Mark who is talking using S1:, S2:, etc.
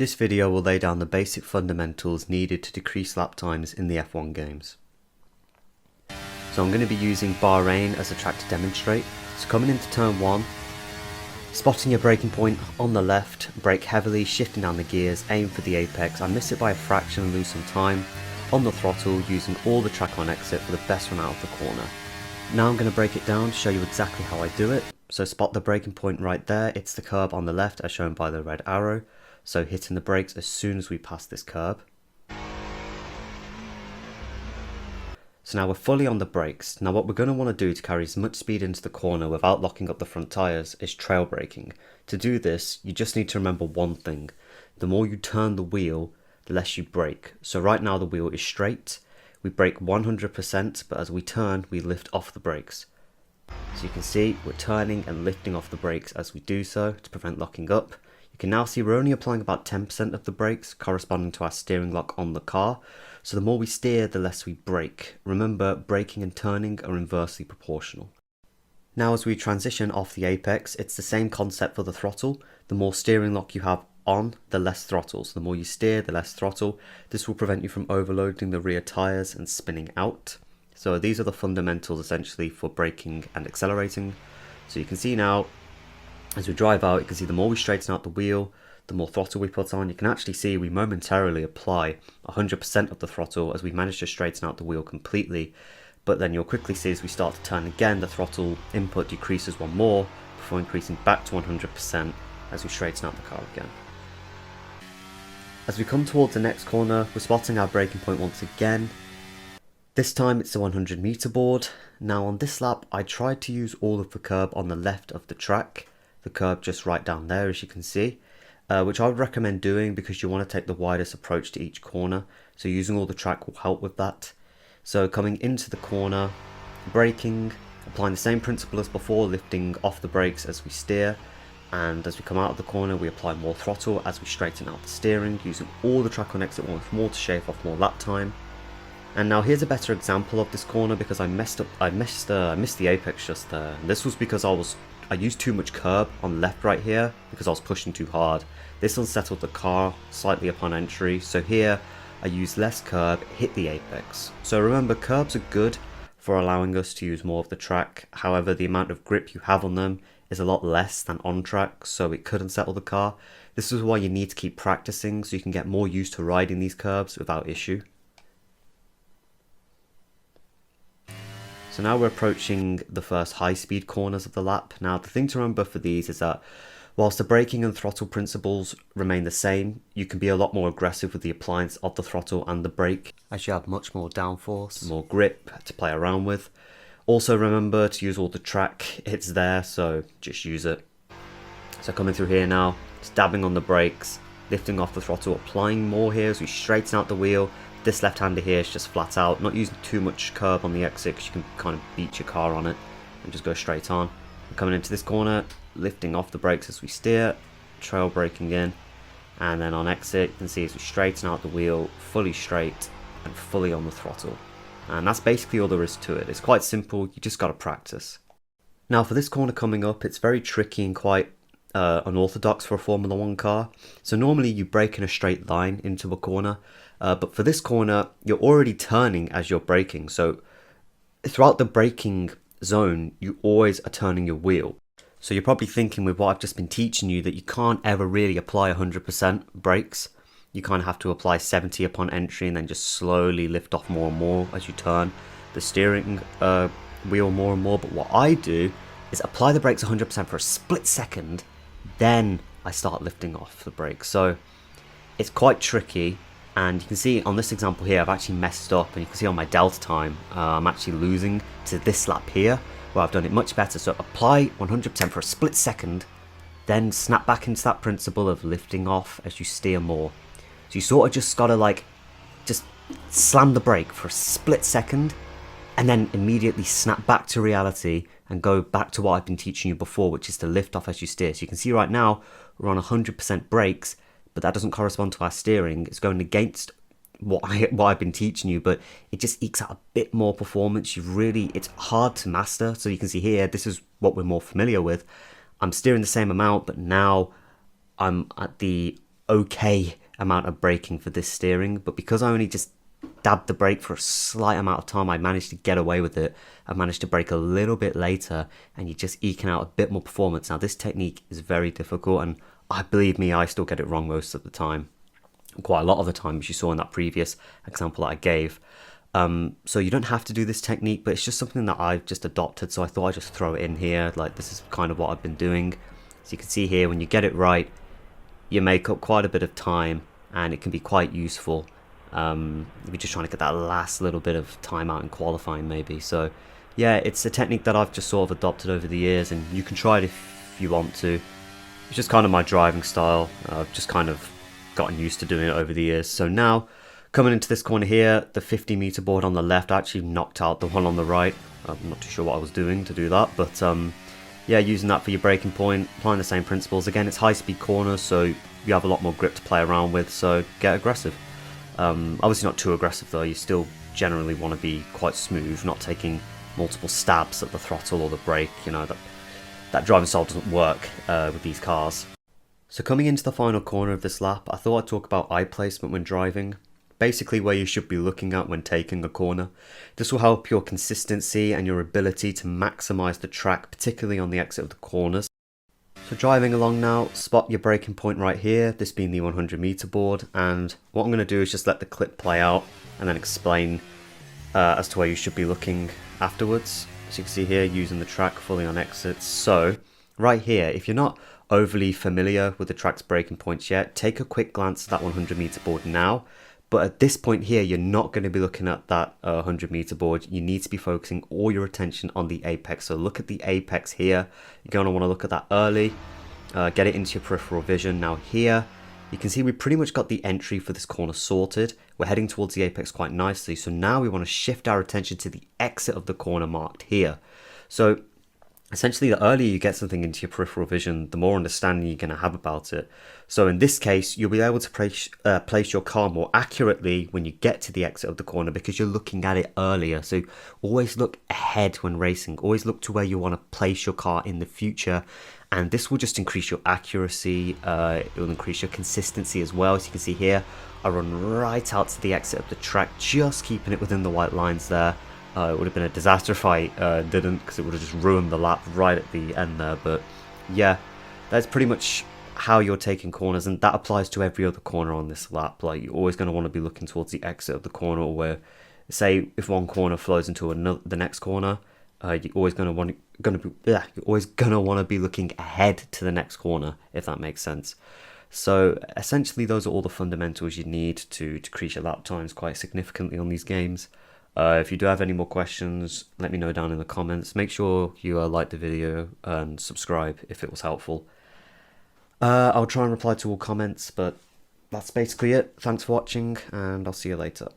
S1: This video will lay down the basic fundamentals needed to decrease lap times in the F1 games. So I'm going to be using Bahrain as a track to demonstrate. So coming into turn 1, spotting your braking point on the left, brake heavily, shifting down the gears, aim for the apex. I miss it by a fraction and lose some time. On the throttle, using all the track on exit for the best run out of the corner. Now I'm going to break it down to show you exactly how I do it. So spot the braking point right there, it's the curb on the left as shown by the red arrow. So hitting the brakes as soon as we pass this curb. So now we're fully on the brakes. Now what we're going to want to do to carry as much speed into the corner without locking up the front tyres is trail braking. To do this, you just need to remember one thing. The more you turn the wheel, the less you brake. So right now the wheel is straight. We brake 100%, but as we turn, we lift off the brakes. So you can see we're turning and lifting off the brakes as we do so to prevent locking up. You can now see we're only applying about 10% of the brakes, corresponding to our steering lock on the car. So the more we steer, the less we brake. Remember, braking and turning are inversely proportional. Now as we transition off the apex, it's the same concept for the throttle. The more steering lock you have on, the less throttle. So the more you steer, the less throttle. This will prevent you from overloading the rear tyres and spinning out. So these are the fundamentals essentially for braking and accelerating. So you can see now, as we drive out, you can see the more we straighten out the wheel, the more throttle we put on. You can actually see we momentarily apply 100% of the throttle as we manage to straighten out the wheel completely. But then you'll quickly see as we start to turn again, the throttle input decreases one more before increasing back to 100% as we straighten out the car again. As we come towards the next corner, we're spotting our braking point once again. This time it's the 100 meter board. Now on this lap, I tried to use all of the curb on the left of the track. The curb just right down there, as you can see, which I would recommend doing because you want to take the widest approach to each corner. So using all the track will help with that. So coming into the corner, braking, applying the same principle as before, lifting off the brakes as we steer. And as we come out of the corner, we apply more throttle as we straighten out the steering, using all the track on exit once more to shave off more lap time. And now here's a better example of this corner because I missed the apex just there. And this was because I used too much curb on the left right here because I was pushing too hard. This unsettled the car slightly upon entry, so here I used less curb, hit the apex. So remember, curbs are good for allowing us to use more of the track. However, the amount of grip you have on them is a lot less than on track, so it could unsettle the car. This is why you need to keep practicing so you can get more used to riding these curbs without issue. So now we're approaching the first high-speed corners of the lap. Now the thing to remember for these is that whilst the braking and throttle principles remain the same, you can be a lot more aggressive with the appliance of the throttle and the brake as you have much more downforce, more grip to play around with. Also remember to use all the track, it's there, so just use it. So coming through here now, just dabbing on the brakes, lifting off the throttle, applying more here as we straighten out the wheel. This left-hander here is just flat out, not using too much curb on the exit because you can kind of beat your car on it and just go straight on. And coming into this corner, lifting off the brakes as we steer, trail braking in, and then on exit you can see as we straighten out the wheel, fully straight and fully on the throttle. And that's basically all there is to it. It's quite simple, you just got to practice. Now for this corner coming up, it's very tricky and quite unorthodox for a Formula 1 car. So normally you brake in a straight line into a corner, but for this corner you're already turning as you're braking. So throughout the braking zone you always are turning your wheel. So you're probably thinking with what I've just been teaching you that you can't ever really apply 100% brakes. You kind of have to apply 70 upon entry and then just slowly lift off more and more as you turn the steering wheel more and more. But what I do is apply the brakes 100% for a split second, then I start lifting off the brakes. So it's quite tricky, and you can see on this example here I've actually messed up, and you can see on my delta time I'm actually losing to this lap here where I've done it much better. So apply 100% for a split second, then snap back into that principle of lifting off as you steer more. So you sort of just gotta just slam the brake for a split second and then immediately snap back to reality and go back to what I've been teaching you before, which is to lift off as you steer. So you can see right now we're on 100% brakes, but that doesn't correspond to our steering. It's going against what I've been teaching you, but it just ekes out a bit more performance. It's hard to master. So you can see here, this is what we're more familiar with. I'm steering the same amount, but now I'm at the okay amount of braking for this steering, but because I only just dabbed the brake for a slight amount of time, I managed to get away with it. I managed to brake a little bit later, and you're just eking out a bit more performance. Now, this technique is very difficult, and believe me, I still get it wrong most of the time. Quite a lot of the time, as you saw in that previous example that I gave. So you don't have to do this technique, but it's just something that I've just adopted, so I thought I'd just throw it in here. Like, this is kind of what I've been doing. So you can see here, when you get it right, you make up quite a bit of time, and it can be quite useful. If you're just trying to get that last little bit of time out in qualifying maybe. So yeah, it's a technique that I've just sort of adopted over the years, and you can try it if you want to. It's just kind of my driving style. I've just kind of gotten used to doing it over the years. So now, coming into this corner here, the 50-meter board on the left, I actually knocked out the one on the right. I'm not too sure what I was doing to do that, but yeah, using that for your braking point, applying the same principles. Again, it's high-speed corners, so you have a lot more grip to play around with, so get aggressive. Obviously not too aggressive though, you still generally want to be quite smooth, not taking multiple stabs at the throttle or the brake. You know, that driving style doesn't work with these cars. So coming into the final corner of this lap, I thought I'd talk about eye placement when driving. Basically where you should be looking at when taking a corner. This will help your consistency and your ability to maximize the track, particularly on the exit of the corners. So driving along now, spot your braking point right here, this being the 100-meter board, and what I'm going to do is just let the clip play out and then explain as to where you should be looking afterwards. As you can see here, using the track fully on exits. So right here, if you're not overly familiar with the track's braking points yet, take a quick glance at that 100-meter board now. But at this point here, you're not going to be looking at that 100-meter board. You need to be focusing all your attention on the apex. So look at the apex here. You're going to want to look at that early. Get it into your peripheral vision. Now here, you can see we pretty much got the entry for this corner sorted. We're heading towards the apex quite nicely. So now we want to shift our attention to the exit of the corner marked here. So essentially, the earlier you get something into your peripheral vision, the more understanding you're going to have about it. So in this case, you'll be able to place your car more accurately when you get to the exit of the corner because you're looking at it earlier. So always look ahead when racing. Always look to where you want to place your car in the future. And this will just increase your accuracy. It will increase your consistency as well. As you can see here, I run right out to the exit of the track, just keeping it within the white lines there. It would have been a disaster if I didn't, because it would have just ruined the lap right at the end there. But yeah, that's pretty much how you're taking corners, and that applies to every other corner on this lap. Like, you're always going to want to be looking towards the exit of the corner, or where, say, if one corner flows into the next corner, you're always going to want to be looking ahead to the next corner, if that makes sense. So essentially, those are all the fundamentals you need to decrease your lap times quite significantly on these games. If you do have any more questions, let me know down in the comments. Make sure you like the video and subscribe if it was helpful. I'll try and reply to all comments, but that's basically it. Thanks for watching, and I'll see you later.